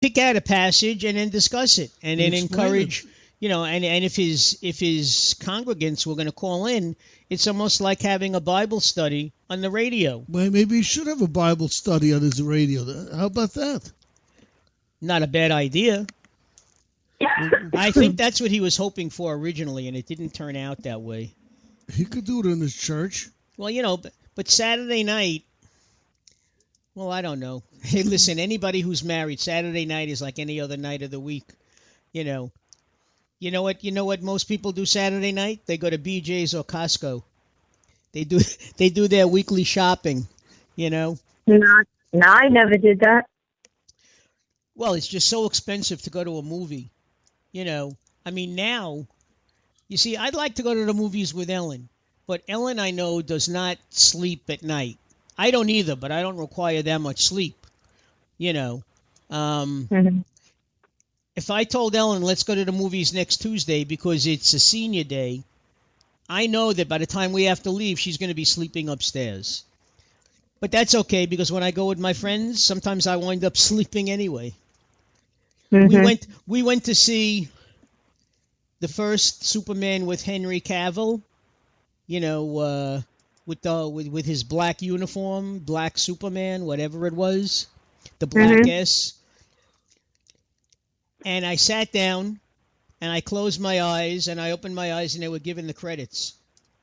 pick out a passage and then discuss it, and then Explain encourage. it. And if his congregants were going to call in, it's almost like having a Bible study on the radio. Well, maybe he should have a Bible study on his radio. How about that? Not a bad idea. I think that's what he was hoping for originally, and it didn't turn out that way. He could do it in his church. Well, but Saturday night, well, I don't know. Hey, listen, anybody who's married, Saturday night is like any other night of the week. You know. You know what most people do Saturday night? They go to BJ's or Costco. They do their weekly shopping, No, I never did that. Well, it's just so expensive to go to a movie. I mean, now, you see, I'd like to go to the movies with Ellen, but Ellen, I know, does not sleep at night. I don't either, but I don't require that much sleep. Mm-hmm. If I told Ellen, let's go to the movies next Tuesday because it's a senior day, I know that by the time we have to leave, she's going to be sleeping upstairs. But that's okay because when I go with my friends, sometimes I wind up sleeping anyway. Mm-hmm. We went to see the first Superman with Henry Cavill, with his black uniform, black Superman, whatever it was, the black S. And I sat down, and I closed my eyes, and I opened my eyes, and they were giving the credits.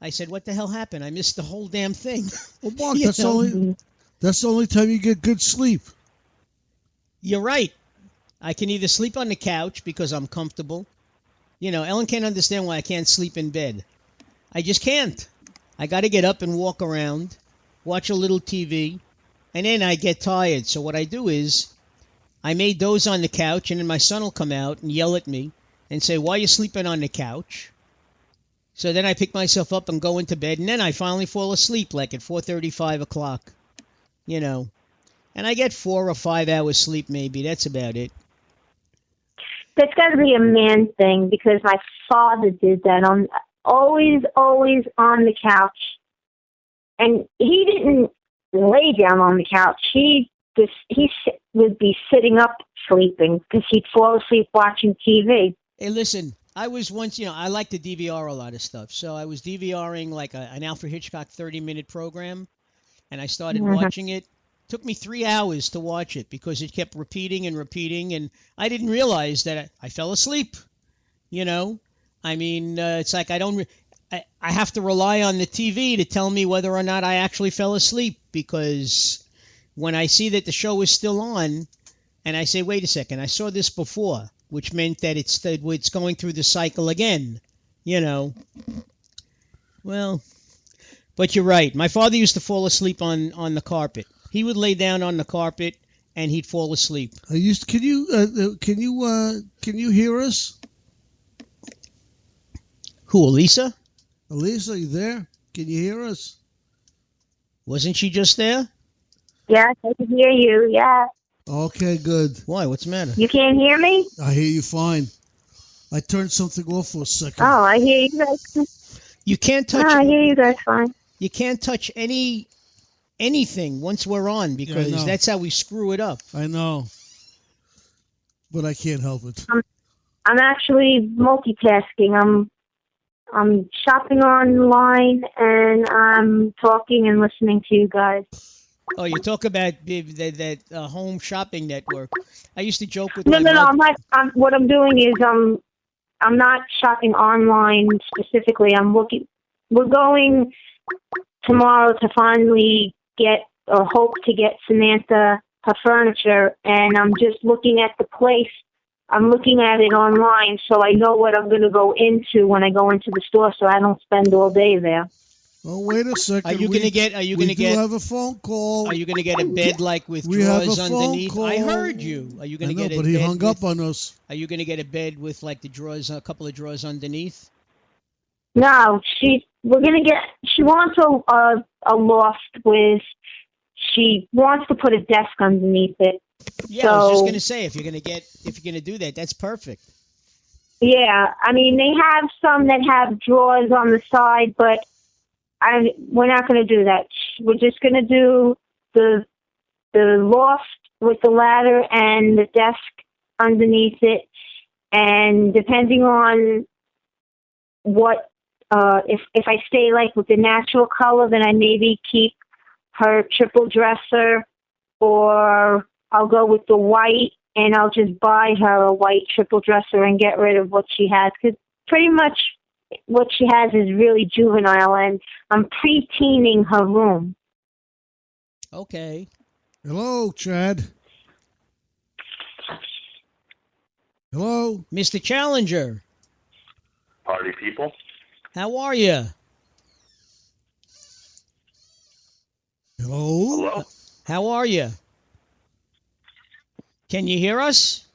I said, what the hell happened? I missed the whole damn thing. Well, Mark, that's the only time you get good sleep. You're right. I can either sleep on the couch because I'm comfortable. Ellen can't understand why I can't sleep in bed. I just can't. I got to get up and walk around, watch a little TV, and then I get tired. So what I do is I may doze on the couch, and then my son will come out and yell at me and say, why are you sleeping on the couch? So then I pick myself up and go into bed, and then I finally fall asleep like at 4:30, 5 o'clock, And I get 4 or 5 hours sleep maybe. That's about it. That's got to be a man thing because my father did that. Always on the couch. And he didn't lay down on the couch. He would be sitting up sleeping because he'd fall asleep watching TV. Hey, listen, I was once, I like to DVR a lot of stuff. So I was DVRing like an Alfred Hitchcock 30-minute program, and I started watching it. Took me 3 hours to watch it because it kept repeating and repeating, and I didn't realize that I fell asleep. I mean, it's like I have to rely on the TV to tell me whether or not I actually fell asleep because when I see that the show is still on, and I say, wait a second, I saw this before, which meant that it's going through the cycle again, Well, but you're right. My father used to fall asleep on the carpet. He would lay down on the carpet and he'd fall asleep. Can you hear us? Who, Elisa? Elisa, are you there? Can you hear us? Wasn't she just there? Yes, I can hear you. Yeah. Okay, good. Why? What's the matter? You can't hear me? I hear you fine. I turned something off for a second. Oh, I hear you guys. You can't touch. I hear you guys fine. You can't touch anything once we're on because that's how we screw it up. I know, but I can't help it. I'm actually multitasking. I'm shopping online and I'm talking and listening to you guys. Oh, you talk about that home shopping network. I used to joke with No. I'm not. What I'm doing is I'm not shopping online specifically. We're going tomorrow to finally get or hope to get Samantha her furniture, and I'm just looking at the place. I'm looking at it online so I know what I'm going to go into when I go into the store so I don't spend all day there. Oh, wait a second. Are you going to get? We have a phone call. Are you going to get a bed like with drawers underneath? I heard you. Are you going to get a bed? But he hung up on us. Are you going to get a bed with like the drawers, a couple of drawers underneath? No, she wants a loft with. She wants to put a desk underneath it. Yeah, so, I was just going to say if you're going to do that, that's perfect. Yeah, I mean they have some that have drawers on the side, but we're not going to do that. We're just going to do the loft with the ladder and the desk underneath it, and depending on what, if I stay like with the natural color, then I maybe keep her triple dresser, or I'll go with the white and I'll just buy her a white triple dresser and get rid of what she has, because pretty much what she has is really juvenile, and I'm pre-teening her room. Okay. Hello, Chad. Hello, Mr. Challenger. Party people. How are you? Hello. Hello. How are you? Can you hear us?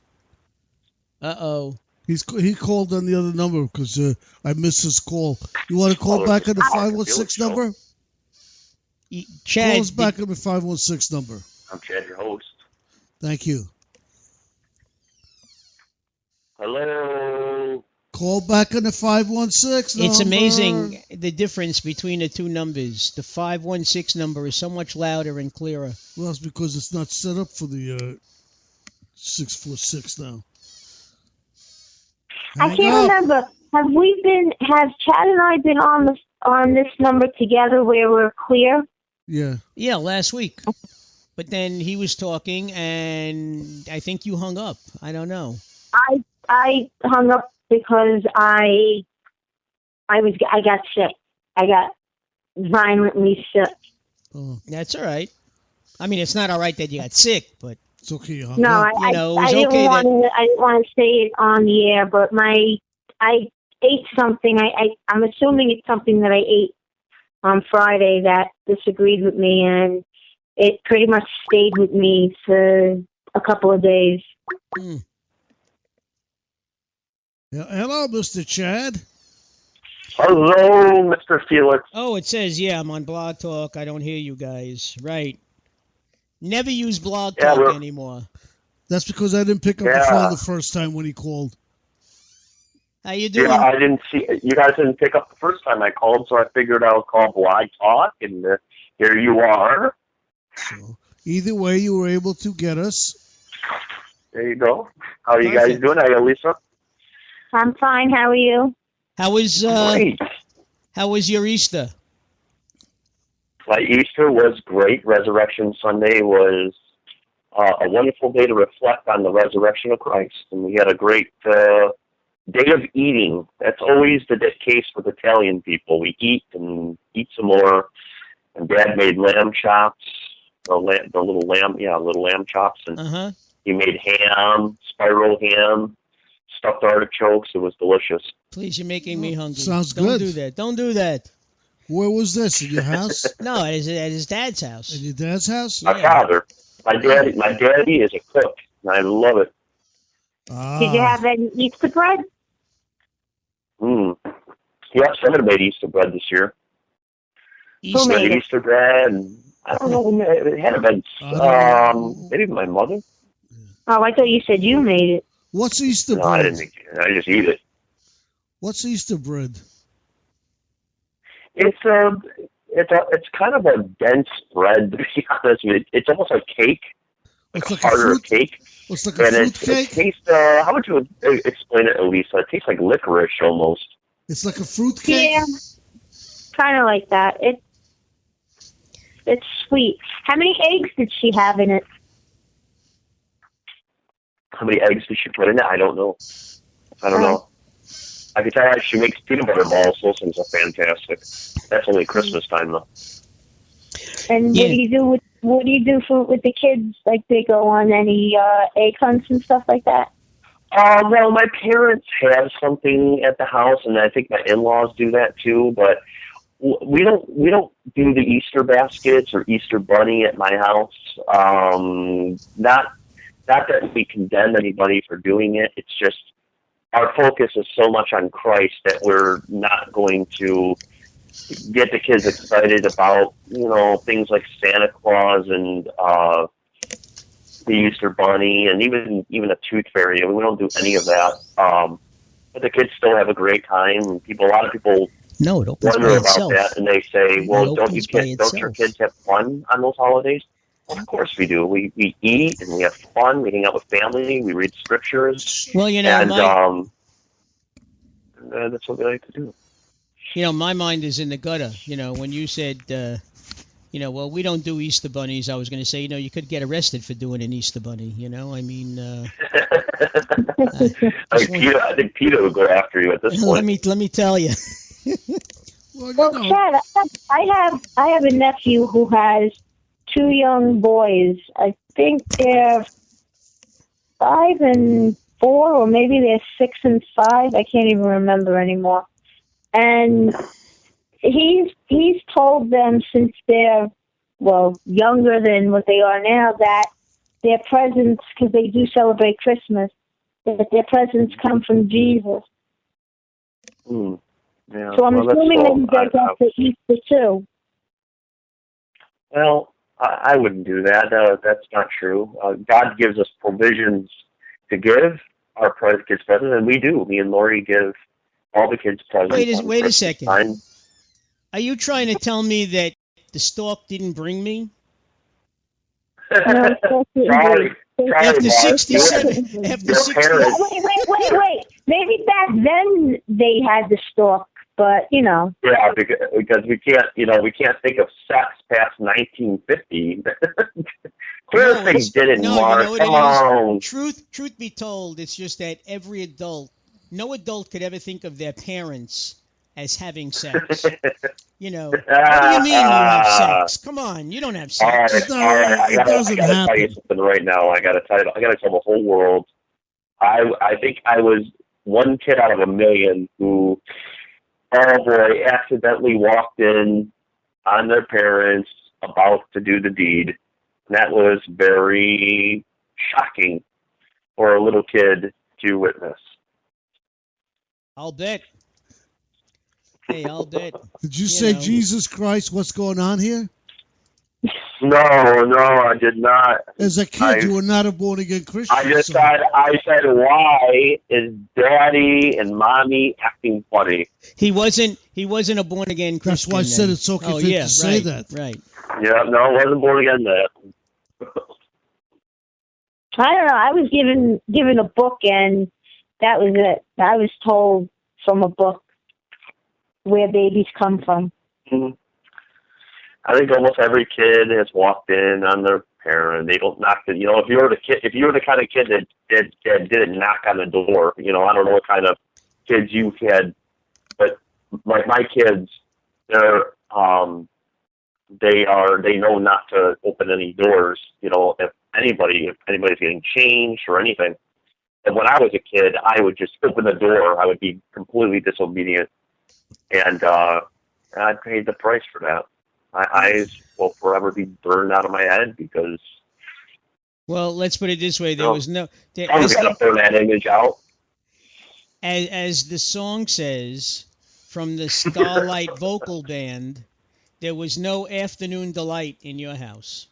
Uh-oh. He called on the other number because I missed his call. You want to call back on the 516 number? Chad. Call us back on the 516 number. I'm Chad, your host. Thank you. Hello. Call back on the 516 number. It's amazing the difference between the two numbers. The 516 number is so much louder and clearer. Well, it's because it's not set up for the 646 now. I can't remember. Have Chad and I been on this number together where we're clear? Yeah. Yeah, last week. But then he was talking, and I think you hung up. I don't know. I hung up because I got sick. I got violently sick. Oh, That's all right. I mean, it's not all right that you got sick, but it's okay. No, up. I was didn't okay want to. I didn't want to say it on the air, but I ate something. I'm assuming it's something that I ate on Friday that disagreed with me, and it pretty much stayed with me for a couple of days. Yeah, hello, Mr. Chad. Hello, Mr. Felix. Oh, it says, yeah, I'm on Blog Talk. I don't hear you guys. Right. Never use Blog Talk anymore. That's because I didn't pick up the phone the first time when he called. How you doing? Yeah, I didn't see you guys didn't pick up the first time I called, so I figured I would call Blog Talk, and here you are. So either way, you were able to get us. There you go. How are you guys doing? How are you, Lisa? I'm fine. How are you? How was Great. How was your Easter? My Easter was great. Resurrection Sunday was a wonderful day to reflect on the resurrection of Christ, and we had a great day of eating. That's always the case with Italian people. We eat and eat some more. And Dad made lamb chops, the little lamb chops, and he made ham, spiral ham, stuffed artichokes. It was delicious. Please, you're making me hungry. Sounds Don't good. do that. Don't do that. Where was this? In your house? No, at his dad's house. In your dad's house? My father, my daddy is a cook, and I love it. Did you have any Easter bread? Yeah, somebody made Easter bread this year. Who made it? Easter bread, and I don't know. It had been maybe my mother. Oh, I thought you said you made it. What's Easter No, bread? I didn't make it. I just eat it. What's Easter bread? It's kind of a dense bread, to be honest with you. It's almost like cake. It's like harder a fruit cake. It's like a fruit cake? It tastes, how would you explain it, Elisa? It tastes like licorice almost. It's like a fruit cake? Yeah, kind of like that. It's sweet. How many eggs did she have in it? How many eggs did she put in it? I don't know. I don't know. I can tell you she makes peanut butter balls. Those things are fantastic. That's only Christmas time, though. And what do you do with the kids? Like, they go on any egg hunts and stuff like that? Well, my parents have something at the house, and I think my in-laws do that too. But we don't do the Easter baskets or Easter bunny at my house. Not that we condemn anybody for doing it. It's just our focus is so much on Christ that we're not going to get the kids excited about, things like Santa Claus and the Easter Bunny and even a Tooth Fairy. I mean, we don't do any of that. But the kids still have a great time. A lot of people wonder about that, and they say, "Well, don't your kids have fun on those holidays?" Of course we do. We eat and we have fun. We hang out with family. We read scriptures, Well, and that's what we like to do. my mind is in the gutter. When you said, well, we don't do Easter bunnies, I was going to say, you could get arrested for doing an Easter bunny. I mean, I think Peter would go after you at this point. Let me tell you. Well, Chad, I have a nephew who has 2 young boys. I think they're 5 and 4, or maybe they're 6 and 5. I can't even remember anymore. And he's told them since they're younger than what they are now, that their presents, because they do celebrate Christmas, that their presents come from Jesus. Yeah, so I'm assuming that you guys have to Easter too. Well, I wouldn't do that. That's not true. God gives us provisions to give our kids presents, and we do. Me and Lori give all the kids presents. Wait a second. Are you trying to tell me that the stork didn't bring me? No, Sorry, after Mark. 67, after 60. Wait. Maybe back then they had the stork, but Yeah, because we can't think of sex past 1950. Clear things didn't, Mark. Come on. Truth be told, it's just that no adult could ever think of their parents as having sex. What do you mean you have sex? Come on, you don't have sex. All right. I gotta tell you something right now. I gotta tell the whole world. I think I was one kid out of a million who, oh boy, accidentally walked in on their parents about to do the deed. And that was very shocking for a little kid to witness. I'll bet. Hey, I'll bet. Did you say Jesus Christ? What's going on here? No, I did not. As a kid, you were not a born-again Christian. I said, why is Daddy and Mommy acting funny? He wasn't a born-again Christian. That's why I said it's okay for you to say that. Right. Yeah, no, I wasn't born again then. I don't know. I was given a book, and that was it. I was told from a book where babies come from. Mm-hmm. I think almost every kid has walked in on their parent. They don't knock it. If you were the kind of kid that didn't knock on the door, I don't know what kind of kids you had, but like my kids, they know not to open any doors. If anybody's getting changed or anything. And when I was a kid, I would just open the door. I would be completely disobedient, and I paid the price for that. My eyes will forever be burned out of my head because. Well, let's put it this way: there was no. I'm gonna burn that image out. As the song says, from the Starlight Vocal Band, there was no afternoon delight in your house.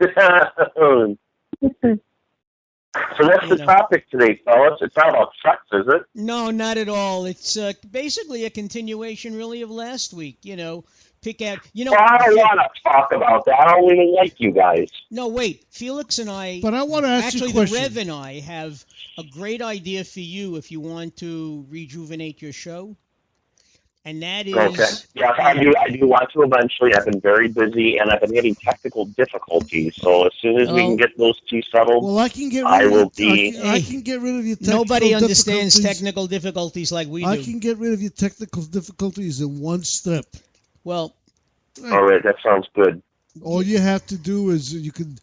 So what's the topic today, fellas? It's not about sex, is it? No, not at all. It's basically a continuation, really, of last week. Pick out. Well, I don't want to talk about that. I don't even like you guys. No, wait. Felix and I. But I want to ask you a question. Actually, the Rev and I have a great idea for you if you want to rejuvenate your show. And that is... Okay. Yes, I do want to eventually. I've been very busy, and I've been having technical difficulties. So as soon as we can get those two settled, well, I can get rid I will be... I can get rid of your technical Nobody understands technical difficulties like we do. I can get rid of your technical difficulties in one step. Well... All right, that sounds good. All you have to do is you can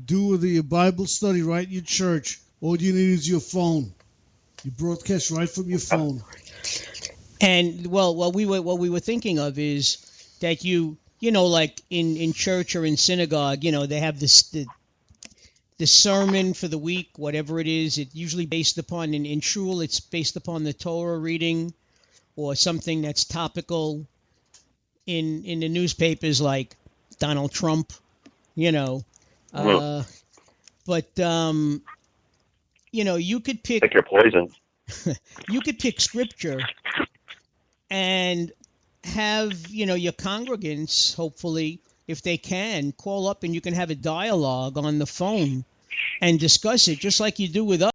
do the Bible study right in your church. All you need is your phone. You broadcast right from your phone. And what we were thinking of is that like in church or in synagogue, they have the sermon for the week, whatever it is. It's usually based upon in shul. It's based upon the Torah reading or something that's topical. In the newspapers, like Donald Trump, but you could pick. Pick your poison. You could pick scripture. And have, your congregants, hopefully, if they can, call up and you can have a dialogue on the phone and discuss it just like you do with us.